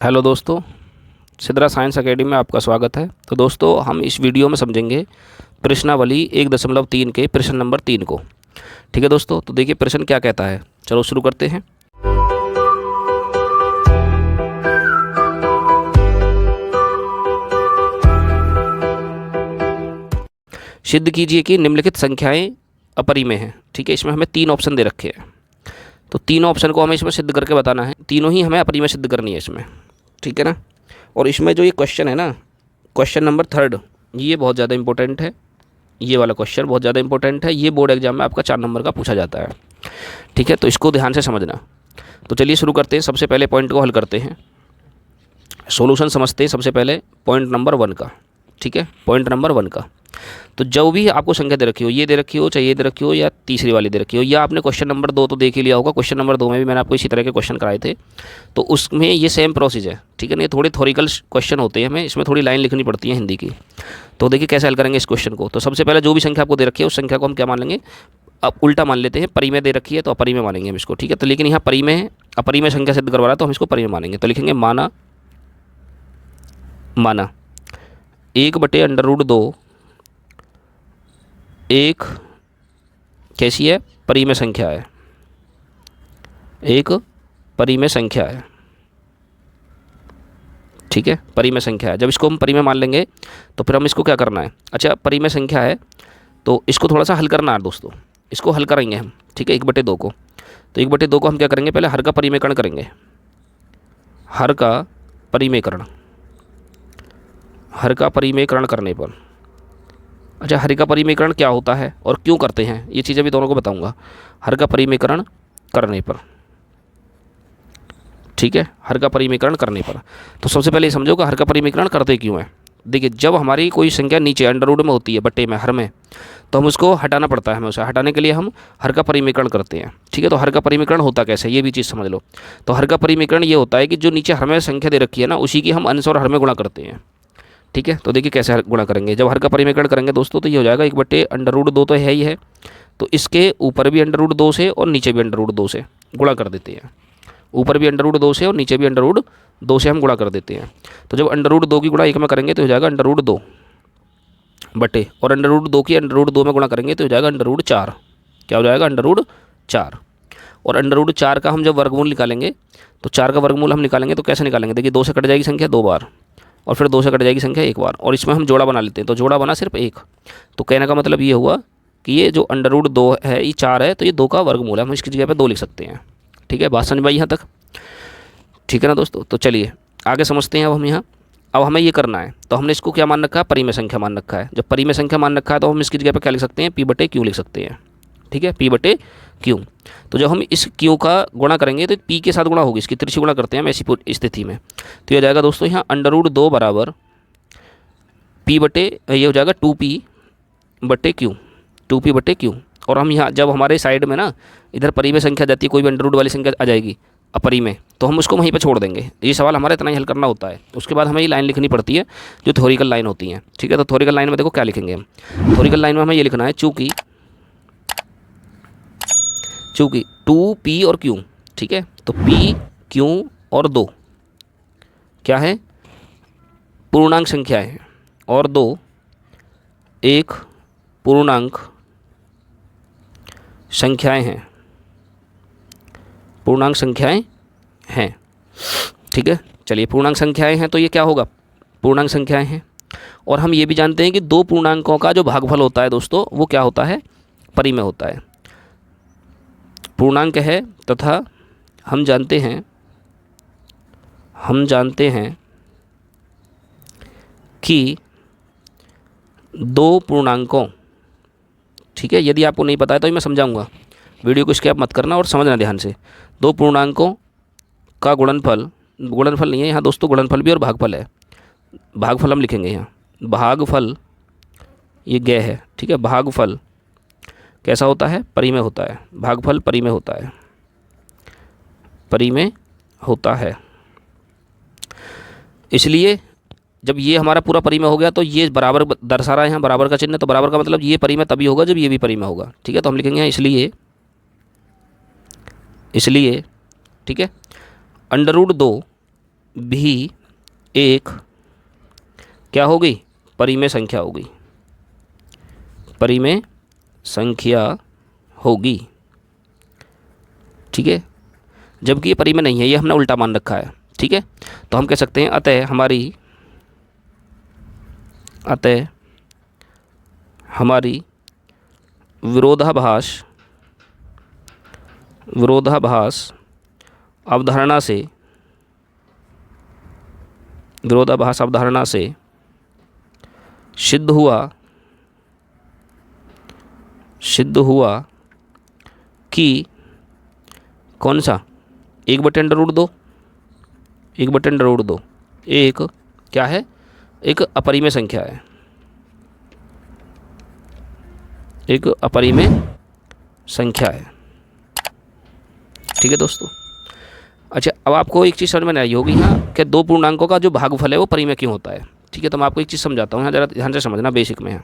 Hello दोस्तों, Sidra science academy में आपका स्वागत है। तो दोस्तों, हम इस वीडियो में समझेंगे प्रश्नावली 1.3 के प्रश्न नंबर 3 को। ठीक है दोस्तों, तो देखिए प्रश्न क्या कहता है। चलो शुरू करते हैं। सिद्ध कीजिए कि निम्नलिखित संख्याएं अपरिमेय हैं। ठीक है, इसमें हमें 3 ऑप्शन दे रखे हैं, तो तीनों ऑप्शन को हमें इसमें सिद्ध करके बताना है। तीनों ही हमें अपरिमेय सिद्ध करनी है इसमें। ठीक है ना। और इसमें जो ये क्वेश्चन है ना, क्वेश्चन नंबर 3, ये बहुत ज़्यादा इंपॉर्टेंट है। ये वाला क्वेश्चन बहुत ज़्यादा इंपॉर्टेंट है। ये बोर्ड एग्जाम में आपका 4 नंबर का पूछा जाता है। ठीक है, तो इसको ध्यान से समझना। तो चलिए शुरू करते हैं। सबसे पहले पॉइंट को हल करते हैं, सॉल्यूशन समझते हैं सबसे पहले पॉइंट नंबर 1 का। ठीक है, पॉइंट नंबर 1 का। तो जो भी आपको संख्या दे रखी हो, ये दे रखी हो, चाहे ये दे रखी हो या तीसरी वाली दे रखी हो, या आपने क्वेश्चन नंबर 2 तो देख ही लिया होगा। क्वेश्चन नंबर 2 में भी मैंने आपको इसी तरह के क्वेश्चन कराए थे, तो उसमें ये सेम प्रोसेस है। ठीक है ना। ये थोड़े थ्योरिकल क्वेश्चन होते हैं, हमें इसमें थोड़ी लाइन लिखनी पड़ती है हिंदी की। तो देखिए कैसे हल करेंगे इस क्वेश्चन को। तो सबसे पहले जो भी संख्या आपको दे रखी है उस संख्या को हम क्या मान लेंगे, अब उल्टा मान लेते हैं। परिमेय दे रखी है तो अपरिमेय मानेंगे हम इसको। ठीक है, तो लेकिन यहाँ परिमेय है, अपरिमेय संख्या सिद्ध करवा रहा है तो हम इसको परिमेय मानेंगे। तो लिखेंगे माना 1/√2 एक कैसी है, परिमेय संख्या है। एक परिमेय संख्या है। ठीक है, परिमेय संख्या है। जब इसको हम परिमेय मान लेंगे तो फिर हम इसको क्या करना है, अच्छा परिमेय संख्या है तो इसको थोड़ा सा हल करना है दोस्तों। इसको हल करेंगे हम। ठीक है, 1/2 को। तो 1/2 को हम क्या करेंगे, पहले हर का परिमेयकरण करेंगे। हर का परिमेयकरण, हर का परिमेयकरण करने पर, अच्छा हर का परिमेयकरण क्या होता है और क्यों करते हैं, ये चीज़ें भी दोनों को बताऊंगा। हर का परिमेयकरण करने पर, ठीक है, हर का परिमेयकरण करने पर। तो सबसे पहले ये समझो कि हर का परिमेयकरण करते क्यों है। देखिए, जब हमारी कोई संख्या नीचे अंडर में होती है, बट्टे में, हर में, तो हम उसको हटाना पड़ता है। हमें उसे हटाने के लिए हम हर का परिमेयकरण करते हैं। ठीक है, तो हर का परिमेयकरण होता कैसे, ये भी चीज़ समझ लो। तो हर का परिमेयकरण ये होता है कि जो नीचे हर में संख्या दे रखी है ना, उसी की हम अंश और हर में गुणा करते हैं। ठीक है, तो देखिए कैसे गुणा करेंगे। जब हर का परिमेयकरण करेंगे दोस्तों तो ये हो जाएगा 1/√2 तो है ही है, तो इसके ऊपर भी अंडर रूट 2 से और नीचे भी अंडर रूट 2 से गुणा कर देते हैं। ऊपर भी अंडर रूट 2 से और नीचे भी अंडर रूट 2 से हम गुणा कर देते हैं। तो जब अंडर रूट 2 की गुणा 1 में करेंगे तो हो जाएगा अंडर रूट 2 बटे, और अंडर रूट 2 की अंडर रूट 2 में गुणा करेंगे तो हो जाएगा अंडर रूट 4। क्या हो जाएगा, अंडर रूट 4। और अंडर रूट 4 का हम जब वर्गमूल निकालेंगे तो 4 का वर्गमूल हम निकालेंगे तो कैसे निकालेंगे, देखिए 2 से कट जाएगी संख्या 2 बार, और फिर 2 से कट जाएगी संख्या 1 बार, और इसमें हम जोड़ा बना लेते हैं। तो जोड़ा बना सिर्फ 1। तो कहने का मतलब ये हुआ कि ये जो अंडर रूट 2 है, ये 4 है, तो ये 2 का वर्गमूल है। हम इसकी जगह पे 2 लिख सकते हैं। ठीक है, बात समझ में आई यहाँ तक। ठीक है ना दोस्तों। तो चलिए आगे समझते हैं। अब हम यहाँ, अब हमें ये करना है, तो हमने इसको क्या मान रखा है, परिमेय संख्या मान रखा है। जब परिमेय संख्या मान रखा है तो हम इसकी जगह पे क्या लिख सकते हैं, P/Q लिख सकते हैं। ठीक है, P/Q। तो जब हम इस Q का गुणा करेंगे तो P के साथ गुणा होगी, इसकी तिरछी गुणा करते हैं हम ऐसी स्थिति में। तो ये हो जाएगा दोस्तों यहाँ अंडर रूट 2 बराबर ये हो जाएगा 2P/Q, 2P/Q। और हम यहाँ जब हमारे साइड में ना इधर परिमेय संख्या जाती है, कोई भी अंडर रूट वाली संख्या आ जाएगी अपरिमेय, तो हम उसको वहीं पे छोड़ देंगे। ये सवाल हमारा इतना ही हल करना होता है। उसके बाद हमें ये लाइन लिखनी पड़ती है जो थ्योरिकल लाइन होती है। ठीक है, तो थ्योरिकल लाइन में देखो क्या लिखेंगे हम। थ्योरिकल लाइन में हमें ये लिखना है, चूँकि 2P और Q, ठीक है, तो P, Q और 2 क्या है, पूर्णांक संख्या है, और 2 एक पूर्णांक संख्याएं हैं, पूर्णांक संख्याएं हैं। ठीक है, चलिए पूर्णांक संख्याएं हैं तो ये क्या होगा, पूर्णांक संख्याएं हैं। और हम ये भी जानते हैं कि 2 पूर्णांकों का जो भागफल होता है दोस्तों, वो क्या होता है, परिमेय होता है। पूर्णांक है तथा हम जानते हैं कि 2 पूर्णांकों, ठीक है, यदि आपको नहीं पता है तो मैं समझाऊंगा, वीडियो को स्किप मत करना और समझना ध्यान से। 2 पूर्णांकों का गुणनफल, गुणनफल नहीं है यहाँ दोस्तों, गुणनफल भी और भागफल है। भागफल हम लिखेंगे यहाँ, भागफल ये ग है। ठीक है, भागफल कैसा होता है, परिमेय होता है। भागफल परिमेय होता है, परिमेय होता है। इसलिए जब ये हमारा पूरा परिमेय हो गया तो ये बराबर दर्शा रहा है यहाँ, बराबर का चिन्ह, तो बराबर का मतलब ये परिमेय तभी होगा जब ये भी परिमेय होगा। ठीक है, तो हम लिखेंगे यहाँ इसलिए, ठीक है, अंडर रूट 2 भी एक क्या होगी, परिमेय संख्या होगी, परिमेय संख्या होगी। ठीक है, जबकि ये परिमेय नहीं है, ये हमने उल्टा मान रखा है। ठीक है, तो हम कह सकते हैं अतः हमारी विरोधाभास अवधारणा से सिद्ध हुआ कि कौन सा, 1/√2 एक क्या है, एक अपरिमेय संख्या है, एक अपरिमेय संख्या है। ठीक है दोस्तों। अच्छा, अब आपको एक चीज़ समझ में आई होगी यहाँ कि दो पूर्णांकों का जो भागफल है वो परिमेय क्यों होता है। ठीक है, तो मैं आपको एक चीज़ समझाता हूँ, यहाँ ज़रा ध्यान से समझना, बेसिक में है।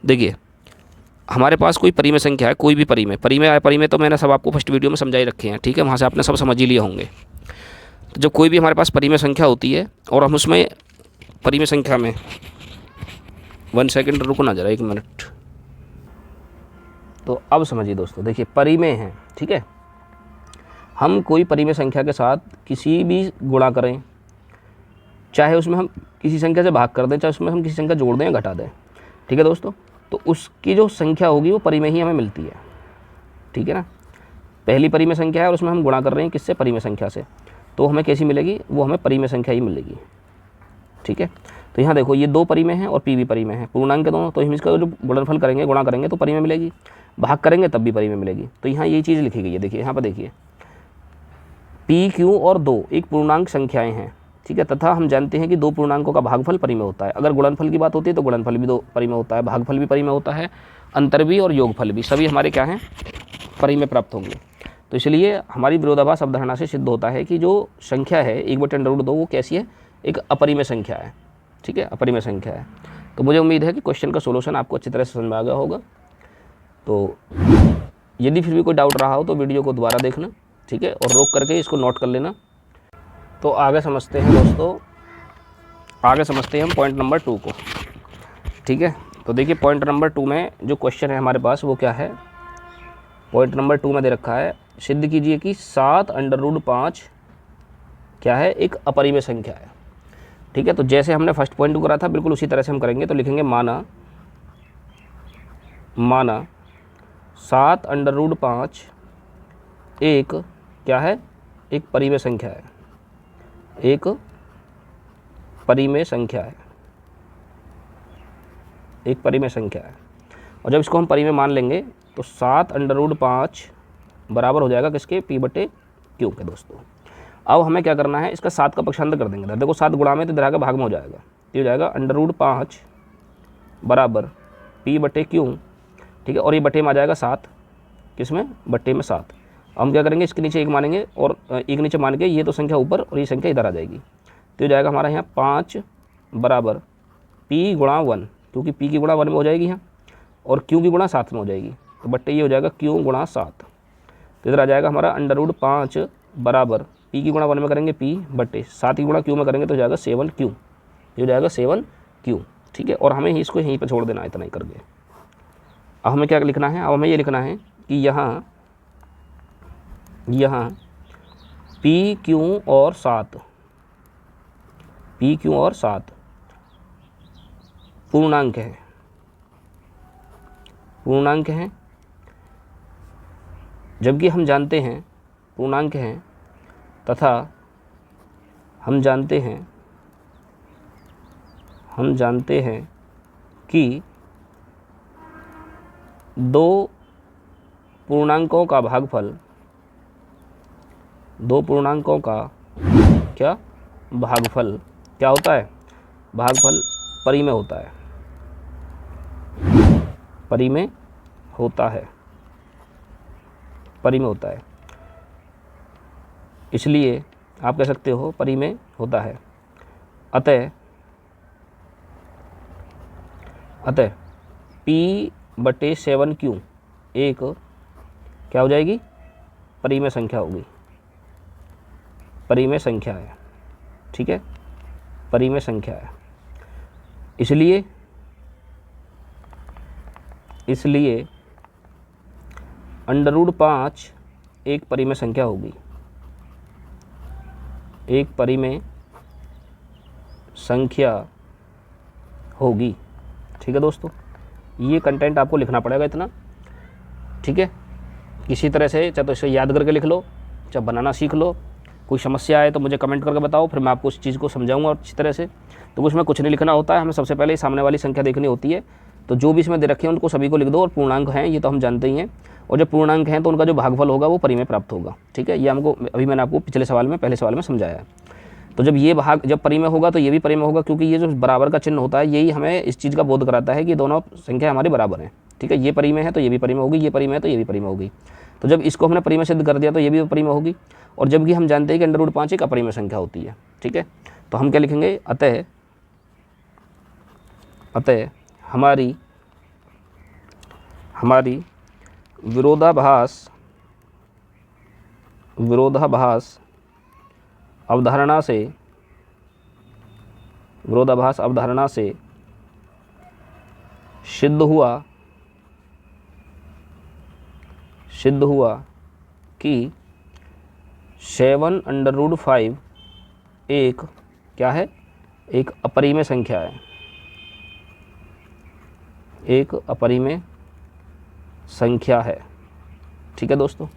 देखिए, हमारे पास कोई परिमेय संख्या है, कोई भी परिमेय अपरिमेय तो मैंने सब आपको फर्स्ट वीडियो में समझा ही रखे हैं। ठीक है, वहाँ से आपने सब समझ ही लिए होंगे। तो जब कोई भी हमारे पास परिमेय संख्या होती है और हम उसमें परिमेय संख्या में 1 सेकेंड रुकना जरा, 1 मिनट। तो अब समझिए दोस्तों, देखिए परिमेय है। ठीक है, हम कोई परिमेय संख्या के साथ किसी भी गुणा करें, चाहे उसमें हम किसी संख्या से भाग कर दें, चाहे उसमें हम किसी संख्या जोड़ दें या घटा दें। ठीक है दोस्तों, तो उसकी जो संख्या होगी वो परिमेय ही हमें मिलती है। ठीक है ना, पहली परिमेय संख्या है और उसमें हम गुणा कर रहे हैं किससे, परिमेय संख्या से, तो हमें कैसी मिलेगी, वो हमें परिमेय संख्या ही मिलेगी। ठीक है, तो यहाँ देखो, ये 2 परिमेय हैं और पी भी परिमेय है, पूर्णांक के दोनों, तो हम इसका जो गुणनफल करेंगे, गुणा करेंगे तो परिमेय मिलेगी, भाग करेंगे तब भी परिमेय मिलेगी। तो यहाँ ये चीज़ लिखी गई है, देखिए यहाँ पर देखिए, पी, क्यू और 2 एक पूर्णांक संख्याएं हैं। ठीक है, तथा हम जानते हैं कि 2 पूर्णांकों का भागफल परिमेय होता है। अगर गुणनफल की बात होती है तो गुणनफल भी 2 परिमेय होता है, भागफल भी परिमेय होता है, अंतर भी और योगफल भी, सभी हमारे क्या हैं, परिमेय प्राप्त होंगे। तो इसलिए हमारी विरोधाभास अवधारणा से सिद्ध होता है कि जो संख्या है 1/√2 वो कैसी है, एक अपरिमेय संख्या है। ठीक है, अपरिमेय संख्या है। तो मुझे उम्मीद है कि क्वेश्चन का सोल्यूशन आपको अच्छी तरह से समझ में आ गया होगा। तो यदि फिर भी कोई डाउट रहा हो तो वीडियो को दोबारा देखना। ठीक है, और रोक करके इसको नोट कर लेना। तो आगे समझते हैं दोस्तों, आगे समझते हैं हम पॉइंट नंबर 2 को। ठीक है, तो देखिए पॉइंट नंबर 2 में जो क्वेश्चन है हमारे पास वो क्या है, पॉइंट नंबर 2 में दे रखा है, सिद्ध कीजिए कि 7√5 क्या है, एक अपरिमेय संख्या है। ठीक है, तो जैसे हमने फर्स्ट पॉइंट को करा था बिल्कुल उसी तरह से हम करेंगे। तो लिखेंगे माना 7√5 एक क्या है, एक परिमेय संख्या है, एक परिमेय संख्या है, एक परिमेय संख्या है। और जब इसको हम परिमेय मान लेंगे तो 7√5 बराबर हो जाएगा किसके, P/Q के दोस्तों। अब हमें क्या करना है, इसका 7 का पक्षांतर कर देंगे। देखो 7 गुणा में तो इधर आगे भाग में हो जाएगा, तो हो जाएगा √5 बराबर P/Q। ठीक है, और ये बटे में आ जाएगा 7, किसमें, बटे में 7। हम क्या करेंगे, इसके नीचे 1 मानेंगे और 1 नीचे मान के ये तो संख्या ऊपर और ये संख्या इधर आ जाएगी। तो हो जाएगा हमारा यहाँ 5 बराबर P/1, क्योंकि P की गुणा 1 में हो जाएगी यहाँ, और Q की गुणा 7 में हो जाएगी, तो बट्टे ये हो जाएगा Q गुणा 7। तो इधर आ जाएगा हमारा √5 बराबर P की गुणा 1 में करेंगे P बट्टे 7 की गुणा Q में करेंगे तो हो जाएगा 7Q, ये हो जाएगा 7Q। ठीक है, और हमें इसको यहीं पर छोड़ देना है, इतना ही करके। अब हमें क्या लिखना है, अब हमें ये लिखना है कि यहाँ PQ और 7 पूर्णांक है, पूर्णांक हैं, जबकि हम जानते हैं पूर्णांक हैं, तथा हम जानते हैं कि 2 पूर्णांकों का भागफल, 2 पूर्णांकों का क्या भागफल क्या होता है, भागफल परिमेय होता है, परिमेय होता है, परिमेय होता है। इसलिए आप कह सकते हो परिमेय होता है। अतः P/7Q एक क्या हो जाएगी, परिमेय संख्या होगी, परिमेय संख्या है। ठीक है, परिमेय संख्या है। इसलिए √5 एक परिमेय संख्या होगी, एक परिमेय संख्या होगी। ठीक है दोस्तों, ये कंटेंट आपको लिखना पड़ेगा इतना। ठीक है, किसी तरह से चाहे तो इसे याद करके लिख लो, चाहे बनाना सीख लो। कोई समस्या आए तो मुझे कमेंट करके बताओ, फिर मैं आपको उस चीज़ को समझाऊंगा अच्छी तरह से। तो उसमें कुछ नहीं लिखना होता है, हमें सबसे पहले सामने वाली संख्या देखनी होती है। तो जो भी इसमें दे रखे हैं उनको सभी को लिख दो, और पूर्णांक हैं ये तो हम जानते ही हैं, और जब पूर्णांक हैं तो उनका जो भागफल होगा वो परिमेय प्राप्त होगा। ठीक है, ये हमको अभी मैंने आपको पिछले सवाल में, पहले सवाल में समझाया है। तो जब ये भाग जब परिमेय होगा तो ये भी परिमेय होगा, क्योंकि ये जो बराबर का चिन्ह होता है यही हमें इस चीज़ का बोध कराता है कि दोनों संख्या हमारी बराबर हैं। ठीक है, ये परिमेय है तो ये भी परिमेय होगी, ये परिमेय है तो ये भी परिमेय होगी। तो जब इसको हमने परिमेय सिद्ध कर दिया तो ये भी परिमेय होगी। और जबकि हम जानते हैं कि √5 एक अपरिमेय संख्या होती है। ठीक है, तो हम क्या लिखेंगे, अतः हमारी विरोधाभास अवधारणा से सिद्ध हुआ कि 7√5 एक क्या है, एक अपरिमेय संख्या है, एक अपरिमेय संख्या है। ठीक है दोस्तों,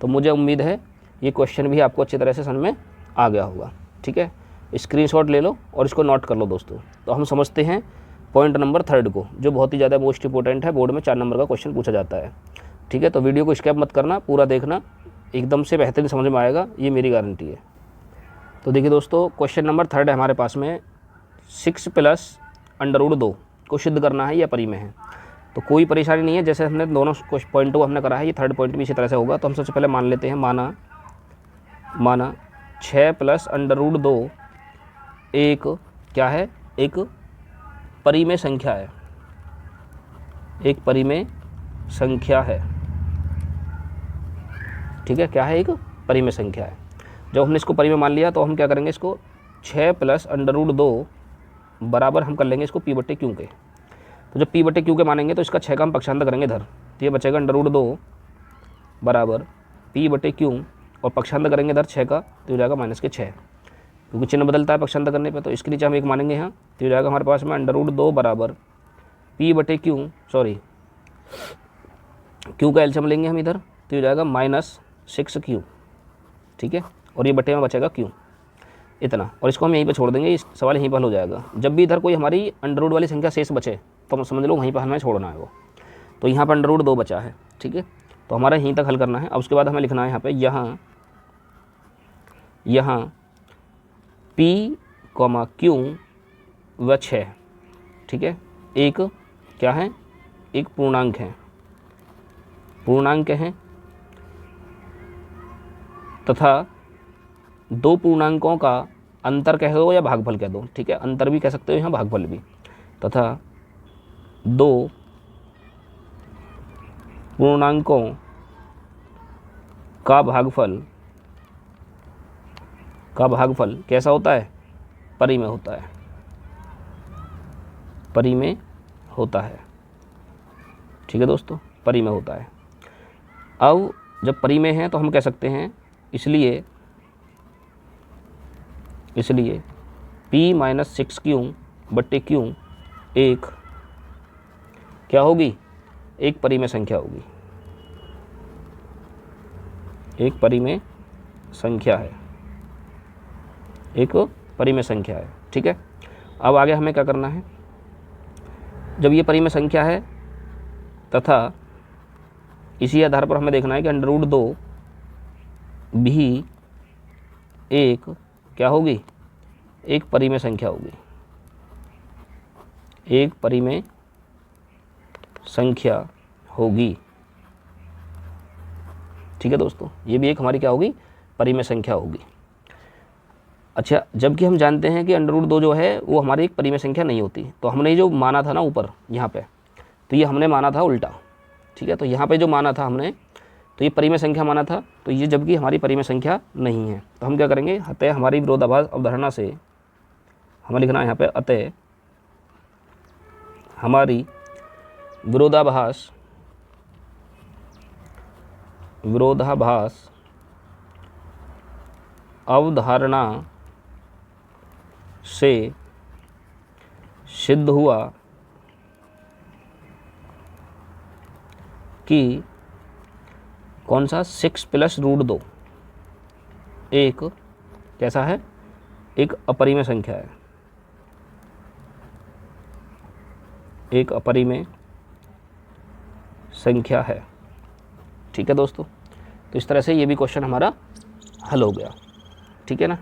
तो मुझे उम्मीद है ये क्वेश्चन भी आपको अच्छी तरह से समझ में आ गया होगा। ठीक है, स्क्रीनशॉट ले लो और इसको नोट कर लो दोस्तों। तो हम समझते हैं पॉइंट नंबर 3 को, जो बहुत ही ज़्यादा मोस्ट इंपॉर्टेंट है, बोर्ड में 4 नंबर का क्वेश्चन पूछा जाता है। ठीक है, तो वीडियो को स्किप मत करना, पूरा देखना, एकदम से बेहतरीन समझ में आएगा, ये मेरी गारंटी है। तो देखिए दोस्तों, क्वेश्चन नंबर 3 है हमारे पास में, 6 + √2 को सिद्ध करना है, यह परिमेय है। तो कोई परेशानी नहीं है, जैसे हमने दोनों पॉइंट को हमने करा है, ये 3rd पॉइंट भी इसी तरह से होगा। तो हम सबसे पहले मान लेते हैं, माना 6 + √2 एक क्या है, एक परिमेय संख्या है, एक परिमेय संख्या है। ठीक है, क्या है, एक परिमेय संख्या है। जब हमने इसको परिमेय मान लिया तो हम क्या करेंगे, इसको 6 + √2 बराबर हम कर लेंगे इसको P/Q के। तो जब P/Q के मानेंगे तो इसका 6 का हम पक्षांतर करेंगे इधर, तो ये बचेगा √2 बराबर P/Q, और पक्षांतर करेंगे इधर 6 का, तो हो जाएगा -6, क्योंकि चिन्ह बदलता है पक्षांतर करने पे। तो इसके नीचे हम एक मानेंगे यहाँ, तो हो जाएगा हमारे पास में √2 बराबर P/Q, सॉरी Q का एलसीएम लेंगे हम इधर, तो हो जाएगा -6Q। ठीक है, और ये बटे में बचेगा Q इतना, और इसको हम यहीं पे छोड़ देंगे, इस सवाल यहीं पर हल हो जाएगा। जब भी इधर कोई हमारी अंडर वाली संख्या शेष बचे तो हम समझ लो वहीं पर हमें छोड़ना है वो। तो यहाँ पर √2 बचा है। ठीक है, तो हमारा यहीं तक हल करना है। अब उसके बाद हमें लिखना है यहाँ पे, यहाँ P, Q व 6। ठीक है, एक क्या है, एक पूर्णांक है तथा 2 पूर्णांकों का अंतर कह दो या भागफल कह दो। ठीक है, अंतर भी कह सकते हो यहाँ, भागफल भी, तथा 2 पूर्णांकों का भागफल कैसा होता है, परिमेय होता है। ठीक है दोस्तों, परिमेय होता है। अब जब परिमेय है तो हम कह सकते हैं, इसलिए P - 6Q/Q एक क्या होगी, एक परिमेय संख्या होगी, एक परिमेय संख्या है, एक परिमेय संख्या है। ठीक है, अब आगे हमें क्या करना है, जब ये परिमेय संख्या है तथा इसी आधार पर हमें देखना है कि √2 भी एक क्या होगी, एक परिमेय संख्या होगी, एक परिमेय संख्या होगी। ठीक है दोस्तों, ये भी एक हमारी क्या होगी, परिमेय संख्या होगी। अच्छा, जबकि हम जानते हैं कि √2 जो है वो हमारी एक परिमेय संख्या नहीं होती। तो हमने जो माना था ना ऊपर यहाँ पे, तो ये हमने माना था उल्टा। ठीक है, तो यहाँ पे जो माना था हमने, तो ये परिमेय संख्या माना था, तो ये जबकि हमारी परिमेय संख्या नहीं है, तो हम क्या करेंगे, अतः हमारी विरोधाभास अवधारणा से हमें लिखना है यहाँ पे, अतः हमारी विरोधाभास अवधारणा से सिद्ध हुआ कि कौन सा 6 + √2 एक कैसा है, एक अपरिमेय संख्या है, एक अपरिमेय संख्या है। ठीक है दोस्तों, तो इस तरह से ये भी क्वेश्चन हमारा हल हो गया। ठीक है ना,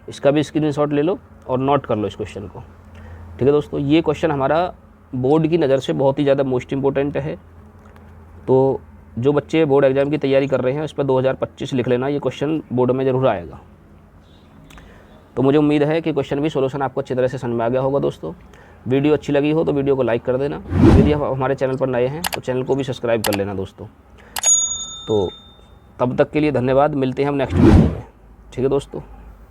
इसका भी स्क्रीनशॉट ले लो और नोट कर लो इस क्वेश्चन को। ठीक है दोस्तों, ये क्वेश्चन हमारा बोर्ड की नज़र से बहुत ही ज़्यादा मोस्ट इम्पोर्टेंट है। तो जो बच्चे बोर्ड एग्ज़ाम की तैयारी कर रहे हैं, इस पर 2025 लिख लेना, ये क्वेश्चन बोर्ड में ज़रूर आएगा। तो मुझे उम्मीद है कि क्वेश्चन भी सोल्यूशन आपको अच्छी तरह से समझ में आ गया होगा। दोस्तों, वीडियो अच्छी लगी हो तो वीडियो को लाइक कर देना। यदि आप हमारे चैनल पर नए हैं तो चैनल को भी सब्सक्राइब कर लेना दोस्तों। तो तब तक के लिए धन्यवाद, मिलते हैं हम नेक्स्ट वीडियो में। ठीक है दोस्तों।